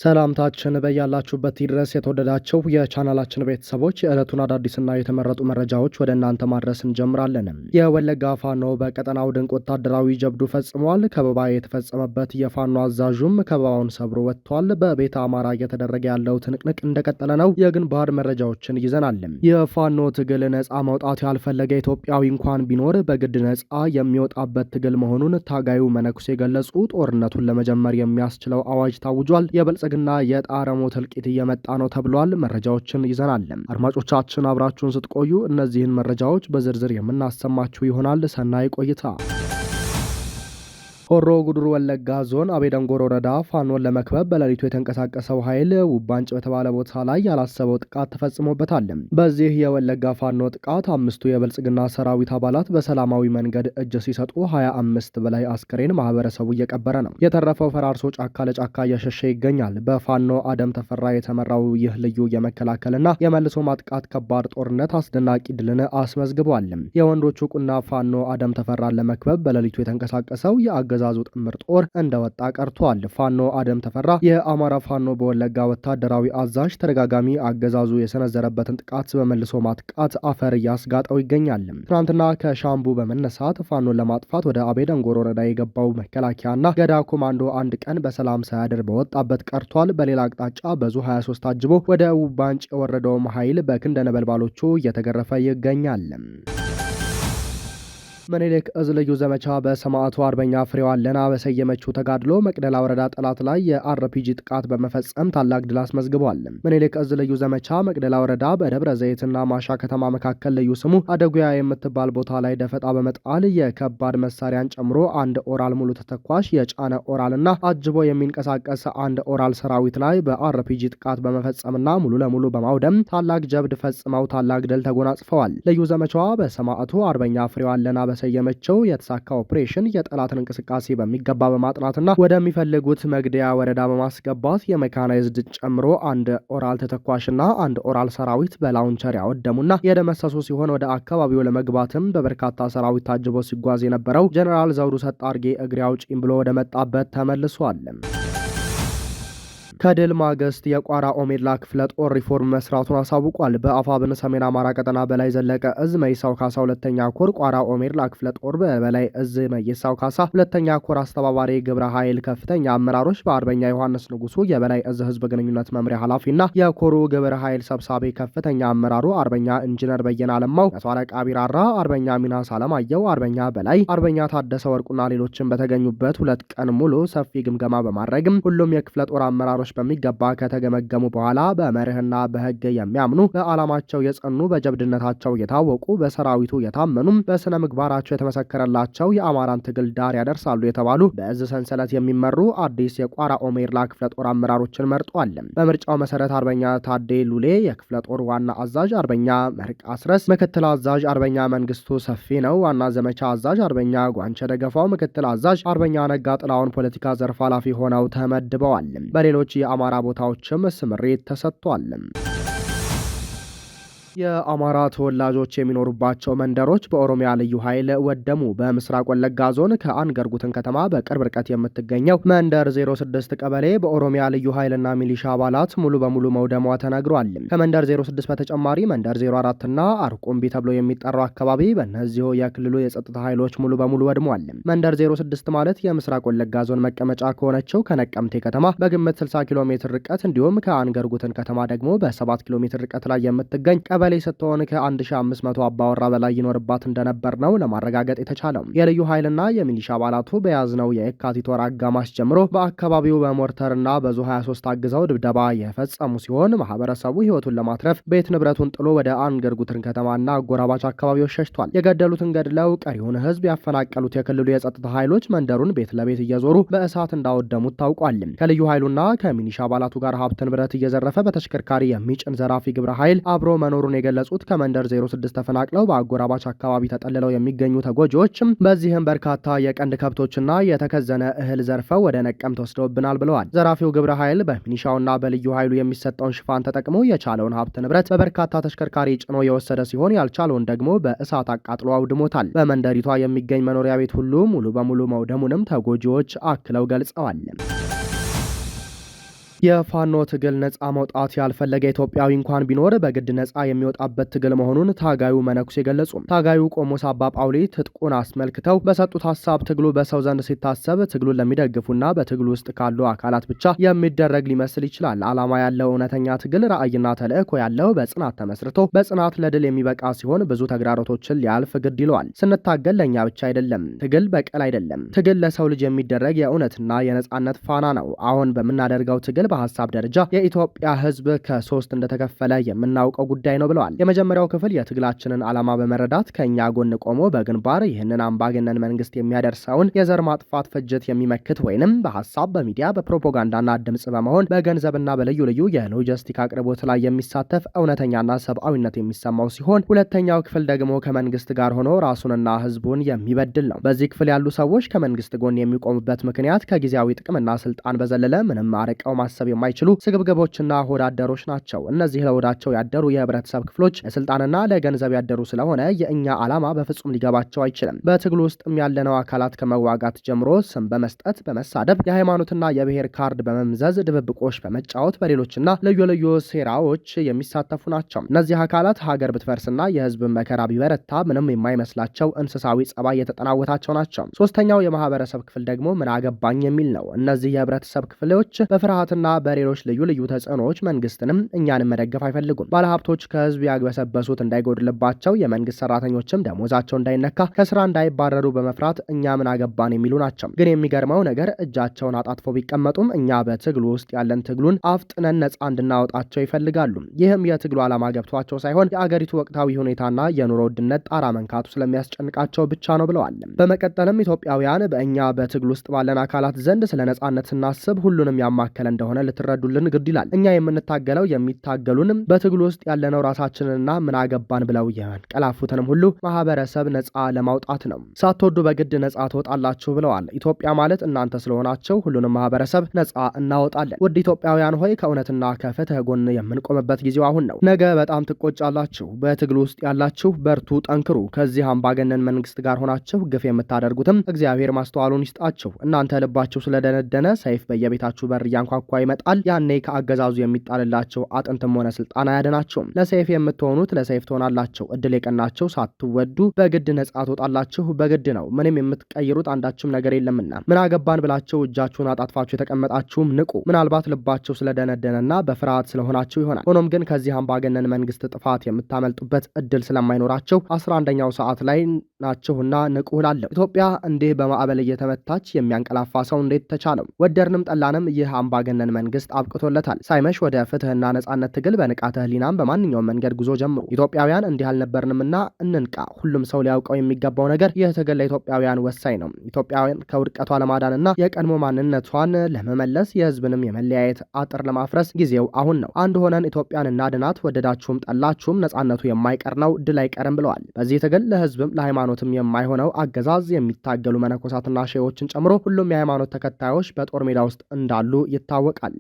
ሰላምታችን በያላችሁበት ድረስ የተወደዳችሁ የቻናላችን ቤተሰቦች የዕለቱን አዳዲስና የተመረጡ መረጃዎች ወደ እናንተ ማድረስ እንጀምራለን። የወለጋ ፋኖ በቀጠናው ድንቅ ወታደራዊ ጀብዱ ፈጽሟል። ከበባ የተፈጸመበት የፋኖ አዛዡም ከበባውን ሰብሮ ወጥቷል። በቤተ አማራ እየተደረገ ያለው ትንቅንቅ እንደቀጠለ ነው። የግንባር መረጃዎችን ይዘናል። የፋኖ ትግል ነጻ መውጣት ያልፈለገ ኢትዮጵያዊ እንኳን ቢኖር በግድ ነጻ የሚወጣበት ትግል መሆኑን ታጋዩ መነኩሴ ገለጹ። ጦርነቱን ለመጀመር የሚያስችለው አዋጅ ታውጇል። ግና የጣረሞ ትልቂት እየመጣ ነው ተብሏል። መረጃዎችን ይዘናል። አድማጮቻችን አብራችሁን ስትቆዩ እነዚህን መረጃዎች በዝርዝር የምናሰማችሁ ይሆናል። ሰናይ ቆይታ። ሆሮ ጉዱሩ ወለጋ ዞን አቤ ደንጎሮ ወረዳ ፋኖን ለመክበብ በሌሊቱ የተንቀሳቀሰው ኃይል ውባንጭ በተባለ ቦታ ላይ ያላሰበው ጥቃት ተፈጽሞበታል። በዚህ የወለጋ ፋኖ ጥቃት 5 የብልጽግና ሰራዊት አባላት በሰላማዊ መንገድ እጅ ሲሰጡ 25 በላይ አስክሬን ማህበረሰቡ እየቀበረ ነው። የተረፈው ፈራርሶ ጫካ ለጫካ እየሸሸ ይገኛል። በፋኖ አደም ተፈራ የተመራው ይህ ልዩ የመከላከልና የመልሶ ማጥቃት ከባድ ጦርነት አስደናቂ ድልን አስመዝግቧል። የወንዶቹ ቁና ፋኖ አደም ተፈራን ለመክበብ በሌሊቱ የተንቀሳቀሰው የአገዛዙ ጥምር ጦር እንደወጣ ቀርቷል። ፋኖ አደም ተፈራ የአማራ ፋኖ በወለጋ ወታደራዊ አዛዥ ተደጋጋሚ አገዛዙ የሰነዘረበትን ጥቃት በመልሶ ማጥቃት አፈር እያስጋጠው ይገኛል። ትናንትና ከሻምቡ በመነሳት ፋኖን ለማጥፋት ወደ አቤ ደንጎሮ ወረዳ የገባው መከላከያና ገዳ ኮማንዶ አንድ ቀን በሰላም ሳያድር በወጣበት ቀርቷል። በሌላ አቅጣጫ በዙ 23 ታጅቦ ወደ ውባንጭ የወረደውም ኃይል በክንደ ነበልባሎቹ እየተገረፈ ይገኛል። ምኒልክ እዝ ልዩ ዘመቻ በሰማዕቱ አርበኛ ፍሬው አለና በሰየመችው ተጋድሎ መቅደላ ወረዳ ጠላት ላይ የአርፒጂ ጥቃት በመፈጸም ታላቅ ድል አስመዝግቧል። ምኒልክ እዝ ልዩ ዘመቻ መቅደላ ወረዳ በደብረ ዘይትና ማሻ ከተማ መካከል ልዩ ስሙ አደጉያ የምትባል ቦታ ላይ ደፈጣ በመጣል የከባድ መሳሪያን ጨምሮ አንድ ኦራል ሙሉ ተተኳሽ የጫነ ኦራልና አጅቦ የሚንቀሳቀስ አንድ ኦራል ሰራዊት ላይ በአርፒጂ ጥቃት በመፈጸምና ሙሉ ለሙሉ በማውደም ታላቅ ጀብድ ፈጽመው ታላቅ ድል ተጎናጽፈዋል። ልዩ ዘመቻዋ በሰማዕቱ አርበኛ ፍሬው አለና የመቸው የተሳካ ኦፕሬሽን የጠላትን እንቅስቃሴ በሚገባ በማጥናትና ወደሚፈልጉት መግደያ ወረዳ በማስገባት የሜካናይዝድ ጨምሮ አንድ ኦራል ተተኳሽና አንድ ኦራል ሰራዊት በላውንቸር ያወደሙና የደመሰሱ ሲሆን ወደ አካባቢው ለመግባትም በበርካታ ሰራዊት ታጅቦ ሲጓዝ የነበረው ጀነራል ዘውዱ ሰጣርጌ እግሬ አውጪኝ ብሎ ወደ መጣበት ተመልሷል። ከድል ማግስት የቋራ ኦሜድላ ክፍለ ጦር ሪፎርም መስራቱን አሳውቋል። በአፋብን ሰሜን አማራ ቀጠና በላይ ዘለቀ እዝ መይሳው ካሳ ሁለተኛ ኮር ቋራ ኦሜድላ ክፍለ ጦር በበላይ እዝ መይሳው ካሳ ሁለተኛ ኮር አስተባባሪ ግብረ ኃይል ከፍተኛ አመራሮች በአርበኛ ዮሐንስ ንጉሱ የበላይ እዝ ህዝብ ግንኙነት መምሪያ ኃላፊና የኮሩ ግብረ ኃይል ሰብሳቢ ከፍተኛ አመራሩ አርበኛ ኢንጂነር በየነ አለማው፣ መቶ አለቃ ቢራራ፣ አርበኛ ሚናስ አለማየሁ፣ አርበኛ በላይ፣ አርበኛ ታደሰ ወርቁና ሌሎችም በተገኙበት 2 ቀን ሙሉ ሰፊ ግምገማ በማድረግም ሁሉም የክፍለ ጦር አመራሮች በሚገባ ከተገመገሙ በኋላ በመርህና በህግ የሚያምኑ በዓላማቸው የጸኑ በጀብድነታቸው የታወቁ በሰራዊቱ የታመኑም በስነ ምግባራቸው የተመሰከረላቸው የአማራን ትግል ዳር ያደርሳሉ የተባሉ በእዝ ሰንሰለት የሚመሩ አዲስ የቋራ ኦሜድላ ክፍለ ጦር አመራሮችን መርጧል። በምርጫው መሰረት አርበኛ ታዴ ሉሌ የክፍለ ጦር ዋና አዛዥ፣ አርበኛ መርቅ አስረስ ምክትል አዛዥ፣ አርበኛ መንግስቱ ሰፊ ነው ዋና ዘመቻ አዛዥ፣ አርበኛ ጓንቸ ደገፋው ምክትል አዛዥ፣ አርበኛ ነጋ ጥላውን ፖለቲካ ዘርፍ ኃላፊ ሆነው ተመድበዋል። በሌሎች የአማራ ቦታዎችም ስምሪት ተሰጥቷል። የአማራ ተወላጆች የሚኖሩባቸው መንደሮች በኦሮሚያ ልዩ ኃይል ወደሙ። በምስራቅ ወለጋ ዞን ከአንገርጉትን ከተማ በቅርብ ርቀት የምትገኘው መንደር 06 ቀበሌ በኦሮሚያ ልዩ ኃይልና ሚሊሻ አባላት ሙሉ በሙሉ መውደሟ ተነግሯል። ከመንደር 06 በተጨማሪ መንደር 04 እና አርቁምቢ ተብሎ የሚጠራው አካባቢ በእነዚሁ የክልሉ የጸጥታ ኃይሎች ሙሉ በሙሉ ወድሟል። መንደር 06 ማለት የምስራቅ ወለጋ ዞን መቀመጫ ከሆነችው ከነቀምቴ ከተማ በግምት 60 ኪሎ ሜትር ርቀት እንዲሁም ከአንገርጉትን ከተማ ደግሞ በ7 ኪሎ ሜትር ርቀት ላይ የምትገኝ ቀበሌ ስትሆን ከ1500 አባወራ በላይ ይኖርባት እንደነበር ነው ለማረጋገጥ የተቻለው። የልዩ ኃይልና የሚሊሻ አባላቱ በያዝነው የካቲት ወር አጋማሽ ጀምሮ በአካባቢው በሞርተርና በዙ 23 አግዘው ድብደባ የፈጸሙ ሲሆን ማህበረሰቡ ህይወቱን ለማትረፍ ቤት ንብረቱን ጥሎ ወደ አንገርጉትን ከተማና አጎራባች አካባቢዎች ሸሽቷል። የገደሉትን ገድለው ቀሪውን ህዝብ ያፈናቀሉት የክልሉ የጸጥታ ኃይሎች መንደሩን ቤት ለቤት እየዞሩ በእሳት እንዳወደሙት ታውቋል። ከልዩ ኃይሉና ከሚሊሻ አባላቱ ጋር ሀብት ንብረት እየዘረፈ በተሽከርካሪ የሚጭን ዘራፊ ግብረ ኃይል አብሮ መኖሩን የገለጹት ከመንደር 06 ተፈናቅለው በአጎራባች አካባቢ ተጠልለው የሚገኙ ተጎጂዎችም በዚህም በርካታ የቀንድ ከብቶችና የተከዘነ እህል ዘርፈው ወደ ነቀምት ወስደውብናል ብለዋል። ዘራፊው ግብረ ኃይል በሚኒሻውና በልዩ ኃይሉ የሚሰጠውን ሽፋን ተጠቅሞ የቻለውን ሀብት ንብረት በበርካታ ተሽከርካሪ ጭኖ የወሰደ ሲሆን ያልቻለውን ደግሞ በእሳት አቃጥሎ አውድሞታል። በመንደሪቷ የሚገኝ መኖሪያ ቤት ሁሉ ሙሉ በሙሉ መውደሙንም ተጎጂዎች አክለው ገልጸዋል። የፋኖ ትግል ነጻ መውጣት ያልፈለገ ኢትዮጵያዊ እንኳን ቢኖር በግድ ነጻ የሚወጣበት ትግል መሆኑን ታጋዩ መነኩሴ ገለጹ። ታጋዩ ቆሞስ አባ ጳውሊ ትጥቁን አስመልክተው በሰጡት ሀሳብ ትግሉ በሰው ዘንድ ሲታሰብ ትግሉን ለሚደግፉና በትግሉ ውስጥ ካሉ አካላት ብቻ የሚደረግ ሊመስል ይችላል። ዓላማ ያለው እውነተኛ ትግል ራዕይና ተልእኮ ያለው በጽናት ተመስርቶ በጽናት ለድል የሚበቃ ሲሆን ብዙ ተግዳሮቶችን ሊያልፍ ግድ ይለዋል። ስንታገል ለእኛ ብቻ አይደለም። ትግል በቀል አይደለም። ትግል ለሰው ልጅ የሚደረግ የእውነትና የነጻነት ፋና ነው። አሁን በምናደርገው ትግል በሀሳብ ደረጃ የኢትዮጵያ ሕዝብ ከሶስት እንደተከፈለ የምናውቀው ጉዳይ ነው ብለዋል። የመጀመሪያው ክፍል የትግላችንን ዓላማ በመረዳት ከእኛ ጎን ቆሞ በግንባር ይህንን አምባገነን መንግስት የሚያደርሰውን የዘር ማጥፋት ፍጅት የሚመክት ወይንም በሀሳብ በሚዲያ በፕሮፓጋንዳና ድምጽ በመሆን በገንዘብና በልዩ ልዩ የሎጂስቲክ አቅርቦት ላይ የሚሳተፍ እውነተኛና ሰብአዊነት የሚሰማው ሲሆን ሁለተኛው ክፍል ደግሞ ከመንግስት ጋር ሆኖ ራሱንና ሕዝቡን የሚበድል ነው። በዚህ ክፍል ያሉ ሰዎች ከመንግስት ጎን የሚቆሙበት ምክንያት ከጊዜያዊ ጥቅምና ስልጣን በዘለለ ምንም አርቀው ማሰብ የማይችሉ ስግብግቦችና ሆዳደሮች ናቸው። እነዚህ ለሆዳቸው ያደሩ የህብረተሰብ ክፍሎች ለስልጣንና ለገንዘብ ያደሩ ስለሆነ የእኛ ዓላማ በፍጹም ሊገባቸው አይችልም። በትግሉ ውስጥም ያለነው አካላት ከመዋጋት ጀምሮ ስም በመስጠት በመሳደብ የሃይማኖትና የብሔር ካርድ በመምዘዝ ድብብቆሽ በመጫወት በሌሎችና ልዩ ልዩ ሴራዎች የሚሳተፉ ናቸው። እነዚህ አካላት ሀገር ብትፈርስና የህዝብ መከራ ቢበረታ ምንም የማይመስላቸው እንስሳዊ ጸባይ የተጠናወታቸው ናቸው። ሶስተኛው የማህበረሰብ ክፍል ደግሞ ምን አገባኝ የሚል ነው። እነዚህ የህብረተሰብ ክፍሎች በፍርሃትና በሌሎች ልዩ ልዩ ተጽዕኖዎች መንግስትንም እኛንም መደገፍ አይፈልጉም። ባለሀብቶች ከህዝብ ያግበሰበሱት እንዳይጎድልባቸው፣ የመንግስት ሰራተኞችም ደሞዛቸው እንዳይነካ፣ ከስራ እንዳይባረሩ በመፍራት እኛ ምን አገባን የሚሉ ናቸው። ግን የሚገርመው ነገር እጃቸውን አጣጥፎ ቢቀመጡም እኛ በትግሉ ውስጥ ያለን ትግሉን አፍጥነን ነጻ እንድናወጣቸው ይፈልጋሉ። ይህም የትግሉ ዓላማ ገብቷቸው ሳይሆን የአገሪቱ ወቅታዊ ሁኔታና የኑሮ ውድነት ጣራ መንካቱ ስለሚያስጨንቃቸው ብቻ ነው ብለዋል። በመቀጠልም ኢትዮጵያውያን በእኛ በትግል ውስጥ ባለን አካላት ዘንድ ስለ ነጻነት ስናስብ ሁሉንም ያማከለ እንደሆነ ልትረዱልን ግድ ይላል። እኛ የምንታገለው የሚታገሉንም በትግሉ ውስጥ ያለነው ራሳችንና ምን አገባን ብለው የንቀላፉትንም ሁሉ ማህበረሰብ ነጻ ለማውጣት ነው። ሳትወዱ በግድ ነጻ ትወጣላችሁ ብለዋል። ኢትዮጵያ ማለት እናንተ ስለሆናችሁ ሁሉንም ማህበረሰብ ነጻ እናወጣለን። ውድ ኢትዮጵያውያን ሆይ ከእውነትና ከፍትህ ጎን የምንቆምበት ጊዜው አሁን ነው። ነገ በጣም ትቆጫላችሁ። በትግሉ ውስጥ ያላችሁ በርቱ፣ ጠንክሩ። ከዚህ አምባገነን መንግስት ጋር ሆናችሁ ግፍ የምታደርጉትም እግዚአብሔር ማስተዋሉን ይስጣችሁ። እናንተ ልባችሁ ስለደነደነ ሰይፍ በየቤታችሁ በር እያንኳኳ ይመጣል። ያኔ ከአገዛዙ የሚጣልላቸው አጥንትም ሆነ ስልጣን አያድናቸውም። ለሰይፍ የምትሆኑት ለሰይፍ ትሆናላችሁ። እድል የቀናቸው ሳትወዱ በግድ ነጻ ትወጣላችሁ። በግድ ነው። ምንም የምትቀይሩት አንዳችም ነገር የለምና ምን አገባን ብላችሁ እጃችሁን አጣጥፋችሁ የተቀመጣችሁም ንቁ። ምናልባት ልባችሁ ስለደነደነና በፍርሃት ስለሆናችሁ ይሆናል። ሆኖም ግን ከዚህ አምባገነን መንግስት ጥፋት የምታመልጡበት እድል ስለማይኖራቸው 11ኛው ሰዓት ላይ ናችሁና ንቁ እላለሁ። ኢትዮጵያ እንዲህ በማዕበል እየተመታች የሚያንቀላፋ ሰው እንዴት ተቻለው? ወደድንም ጠላንም ይህ አምባገነን መንግስት አብቅቶለታል። ሳይመሽ ወደ ፍትህና ነጻነት ትግል በንቃተ ህሊናም በማንኛውም መንገድ ጉዞ ጀምሩ። ኢትዮጵያውያን እንዲህ አልነበርንምና እንንቃ። ሁሉም ሰው ሊያውቀው የሚገባው ነገር ይህ ትግል ለኢትዮጵያውያን ወሳኝ ነው። ኢትዮጵያውያን ከውድቀቷ ለማዳንና የቀድሞ ማንነቷን ለመመለስ የህዝብንም የመለያየት አጥር ለማፍረስ ጊዜው አሁን ነው። አንድ ሆነን ኢትዮጵያን እናድናት። ወደዳችሁም ጠላችሁም ነጻነቱ የማይቀር ነው፣ ድል አይቀርም ብለዋል። በዚህ ትግል ለህዝብም ለሃይማኖትም የማይሆነው አገዛዝ የሚታገሉ መነኮሳትና ሼዎችን ጨምሮ ሁሉም የሃይማኖት ተከታዮች በጦር ሜዳ ውስጥ እንዳሉ ይታወቃል።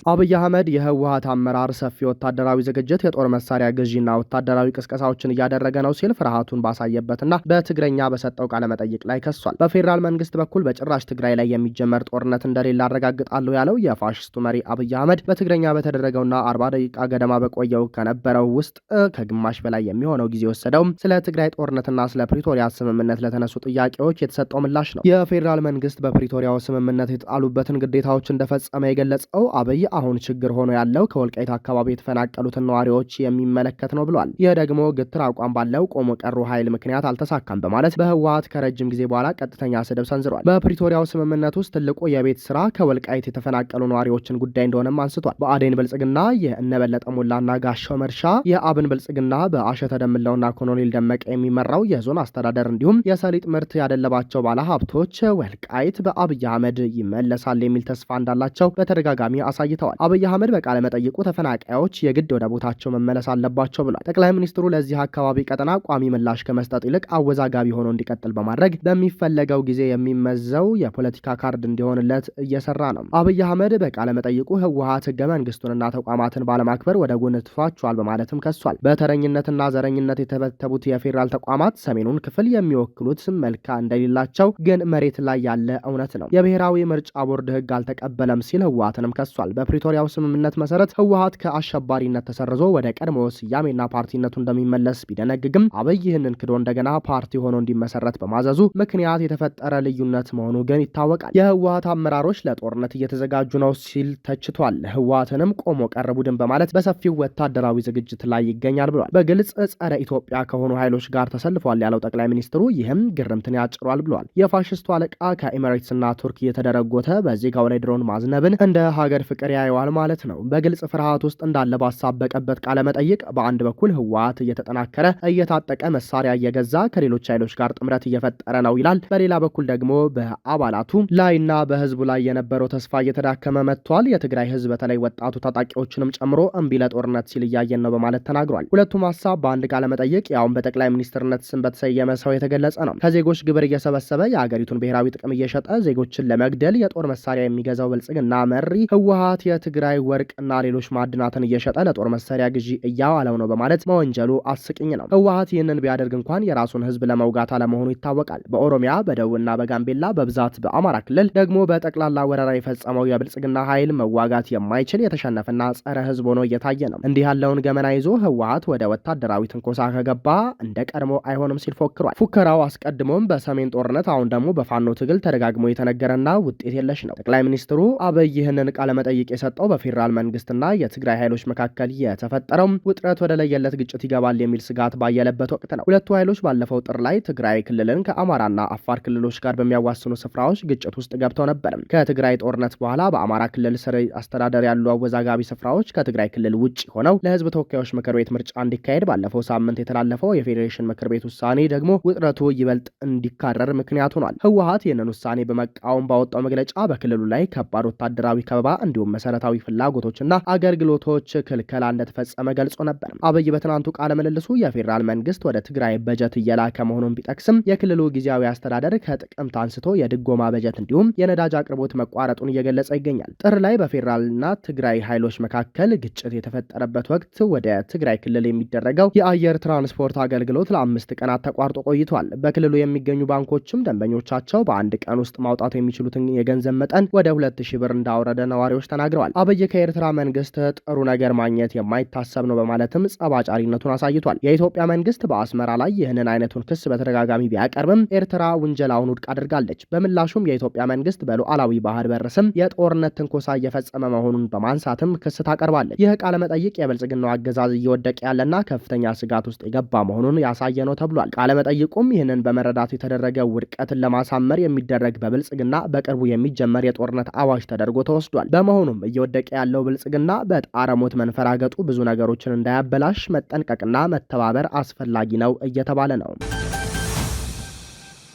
አብይ አህመድ የህወሓት አመራር ሰፊ ወታደራዊ ዝግጅት፣ የጦር መሳሪያ ግዢና ወታደራዊ ቅስቀሳዎችን እያደረገ ነው ሲል ፍርሃቱን ባሳየበትና በትግረኛ በሰጠው ቃለ መጠይቅ ላይ ከሷል። በፌዴራል መንግስት በኩል በጭራሽ ትግራይ ላይ የሚጀመር ጦርነት እንደሌለ አረጋግጣለሁ ያለው የፋሽስቱ መሪ አብይ አህመድ በትግረኛ በተደረገውና 40 ደቂቃ ገደማ በቆየው ከነበረው ውስጥ ከግማሽ በላይ የሚሆነው ጊዜ ወሰደውም ስለ ትግራይ ጦርነትና ስለ ፕሪቶሪያ ስምምነት ለተነሱ ጥያቄዎች የተሰጠው ምላሽ ነው። የፌዴራል መንግስት በፕሪቶሪያው ስምምነት የተጣሉበትን ግዴታዎች እንደፈጸመ የገለጸው አብይ አሁን ችግር ሆኖ ያለው ከወልቃይት አካባቢ የተፈናቀሉትን ነዋሪዎች የሚመለከት ነው ብሏል። ይህ ደግሞ ግትር አቋም ባለው ቆሞ ቀሩ ኃይል ምክንያት አልተሳካም በማለት በህወሓት ከረጅም ጊዜ በኋላ ቀጥተኛ ስድብ ሰንዝሯል። በፕሪቶሪያው ስምምነት ውስጥ ትልቁ የቤት ስራ ከወልቃይት የተፈናቀሉ ነዋሪዎችን ጉዳይ እንደሆነም አንስቷል። በአዴን ብልጽግና የእነበለጠ ሞላና ጋሻው መርሻ፣ የአብን ብልጽግና በአሸተ ደምለውና ኮሎኔል ደመቀ የሚመራው የዞን አስተዳደር እንዲሁም የሰሊጥ ምርት ያደለባቸው ባለሀብቶች ወልቃይት በአብይ አህመድ ይመለሳል የሚል ተስፋ እንዳላቸው በተደጋጋሚ አሳይተዋል። ተገኝተዋል። አብይ አህመድ በቃለ መጠይቁ ተፈናቃዮች የግድ ወደ ቦታቸው መመለስ አለባቸው ብሏል። ጠቅላይ ሚኒስትሩ ለዚህ አካባቢ ቀጠና ቋሚ ምላሽ ከመስጠት ይልቅ አወዛጋቢ ሆኖ እንዲቀጥል በማድረግ በሚፈለገው ጊዜ የሚመዘው የፖለቲካ ካርድ እንዲሆንለት እየሰራ ነው። አብይ አህመድ በቃለ መጠይቁ ህወሓት ህገ መንግስቱንና ተቋማትን ባለማክበር ወደ ጎን ትቷቸዋል በማለትም ከሷል። በተረኝነትና ዘረኝነት የተበተቡት የፌዴራል ተቋማት ሰሜኑን ክፍል የሚወክሉት መልካ እንደሌላቸው ግን መሬት ላይ ያለ እውነት ነው። የብሔራዊ ምርጫ ቦርድ ህግ አልተቀበለም ሲል ህወሓትንም ከሷል። በፕሪቶሪያው ስምምነት መሰረት ህወሓት ከአሸባሪነት ተሰርዞ ወደ ቀድሞ ስያሜና ፓርቲነቱ እንደሚመለስ ቢደነግግም አብይ ይህንን ክዶ እንደገና ፓርቲ ሆኖ እንዲመሰረት በማዘዙ ምክንያት የተፈጠረ ልዩነት መሆኑ ግን ይታወቃል። የህወሓት አመራሮች ለጦርነት እየተዘጋጁ ነው ሲል ተችቷል። ህወሓትንም ቆሞ ቀር ቡድን በማለት በሰፊው ወታደራዊ ዝግጅት ላይ ይገኛል ብሏል። በግልጽ ጸረ ኢትዮጵያ ከሆኑ ኃይሎች ጋር ተሰልፏል ያለው ጠቅላይ ሚኒስትሩ ይህም ግርምትን ያጭሯል ብሏል። የፋሽስቱ አለቃ ከኤሚሬትስና ቱርክ እየተደረጎተ በዜጋው ላይ ድሮን ማዝነብን እንደ ሀገር ፍቅር ያየዋል ማለት ነው። በግልጽ ፍርሃት ውስጥ እንዳለ ባሳበቀበት ቃለ መጠይቅ በአንድ በኩል ህወሓት እየተጠናከረ እየታጠቀ መሳሪያ እየገዛ ከሌሎች ኃይሎች ጋር ጥምረት እየፈጠረ ነው ይላል። በሌላ በኩል ደግሞ በአባላቱ ላይና በህዝቡ ላይ የነበረው ተስፋ እየተዳከመ መጥቷል። የትግራይ ህዝብ በተለይ ወጣቱ ታጣቂዎችንም ጨምሮ እምቢ ለጦርነት ሲል እያየን ነው በማለት ተናግሯል። ሁለቱም ሀሳብ በአንድ ቃለ መጠይቅ ያውም በጠቅላይ ሚኒስትርነት ስም በተሰየመ ሰው የተገለጸ ነው። ከዜጎች ግብር እየሰበሰበ የሀገሪቱን ብሔራዊ ጥቅም እየሸጠ ዜጎችን ለመግደል የጦር መሳሪያ የሚገዛው ብልጽግና መሪ ህወሓት የትግራይ ወርቅና ሌሎች ማዕድናትን እየሸጠ ለጦር መሳሪያ ግዢ እያዋለው ነው በማለት መወንጀሉ አስቂኝ ነው። ህወሓት ይህንን ቢያደርግ እንኳን የራሱን ህዝብ ለመውጋት አለመሆኑ ይታወቃል። በኦሮሚያ በደቡብና በጋምቤላ በብዛት በአማራ ክልል ደግሞ በጠቅላላ ወረራ የፈጸመው የብልጽግና ኃይል መዋጋት የማይችል የተሸነፈና ጸረ ህዝብ ሆኖ እየታየ ነው። እንዲህ ያለውን ገመና ይዞ ህወሓት ወደ ወታደራዊ ትንኮሳ ከገባ እንደ ቀድሞ አይሆንም ሲል ፎክሯል። ፉከራው አስቀድሞም በሰሜን ጦርነት አሁን ደግሞ በፋኖ ትግል ተደጋግሞ የተነገረና ውጤት የለሽ ነው። ጠቅላይ ሚኒስትሩ አብይ ይህንን ቃለ መጠይቅ የሰጠው በፌዴራል መንግስትና የትግራይ ኃይሎች መካከል የተፈጠረው ውጥረት ወደ ለየለት ግጭት ይገባል የሚል ስጋት ባየለበት ወቅት ነው። ሁለቱ ኃይሎች ባለፈው ጥር ላይ ትግራይ ክልልን ከአማራና አፋር ክልሎች ጋር በሚያዋስኑ ስፍራዎች ግጭት ውስጥ ገብተው ነበር። ከትግራይ ጦርነት በኋላ በአማራ ክልል ስር አስተዳደር ያሉ አወዛጋቢ ስፍራዎች ከትግራይ ክልል ውጭ ሆነው ለህዝብ ተወካዮች ምክር ቤት ምርጫ እንዲካሄድ ባለፈው ሳምንት የተላለፈው የፌዴሬሽን ምክር ቤት ውሳኔ ደግሞ ውጥረቱ ይበልጥ እንዲካረር ምክንያት ሆኗል። ህወሓት ይህንን ውሳኔ በመቃወም ባወጣው መግለጫ በክልሉ ላይ ከባድ ወታደራዊ ከበባ እንዲሁም መሰረታዊ ፍላጎቶችና አገልግሎቶች ክልከላ እንደተፈጸመ ገልጾ ነበር። አብይ በትናንቱ ቃለ ምልልሱ የፌዴራል መንግስት ወደ ትግራይ በጀት እየላከ መሆኑን ቢጠቅስም የክልሉ ጊዜያዊ አስተዳደር ከጥቅምት አንስቶ የድጎማ በጀት እንዲሁም የነዳጅ አቅርቦት መቋረጡን እየገለጸ ይገኛል። ጥር ላይ በፌዴራልና ትግራይ ኃይሎች መካከል ግጭት የተፈጠረበት ወቅት ወደ ትግራይ ክልል የሚደረገው የአየር ትራንስፖርት አገልግሎት ለ5 ቀናት ተቋርጦ ቆይቷል። በክልሉ የሚገኙ ባንኮችም ደንበኞቻቸው በአንድ ቀን ውስጥ ማውጣት የሚችሉትን የገንዘብ መጠን ወደ 2000 ብር እንዳወረደ ነዋሪዎች ተናግረዋል። አብይ ከኤርትራ መንግስት ጥሩ ነገር ማግኘት የማይታሰብ ነው በማለትም ጸባጫሪነቱን አሳይቷል። የኢትዮጵያ መንግስት በአስመራ ላይ ይህንን አይነቱን ክስ በተደጋጋሚ ቢያቀርብም ኤርትራ ውንጀላውን ውድቅ አድርጋለች። በምላሹም የኢትዮጵያ መንግስት በሉዓላዊ ባህር በር ስም የጦርነት ትንኮሳ እየፈጸመ መሆኑን በማንሳትም ክስ ታቀርባለች። ይህ ቃለ መጠይቅ የብልጽግናው አገዛዝ እየወደቀ ያለና ከፍተኛ ስጋት ውስጥ የገባ መሆኑን ያሳየ ነው ተብሏል። ቃለ መጠይቁም ይህንን በመረዳት የተደረገ ውድቀትን ለማሳመር የሚደረግ በብልጽግና በቅርቡ የሚጀመር የጦርነት አዋጅ ተደርጎ ተወስዷል። በመሆኑም እየወደቀ ያለው ብልጽግና በጣረ ሞት መንፈራገጡ ብዙ ነገሮችን እንዳያበላሽ መጠንቀቅና መተባበር አስፈላጊ ነው እየተባለ ነው።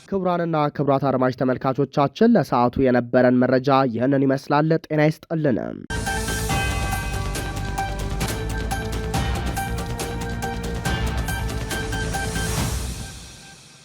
ክቡራንና ክቡራት አድማጭ ተመልካቾቻችን ለሰዓቱ የነበረን መረጃ ይህንን ይመስላል። ጤና ይስጥልን።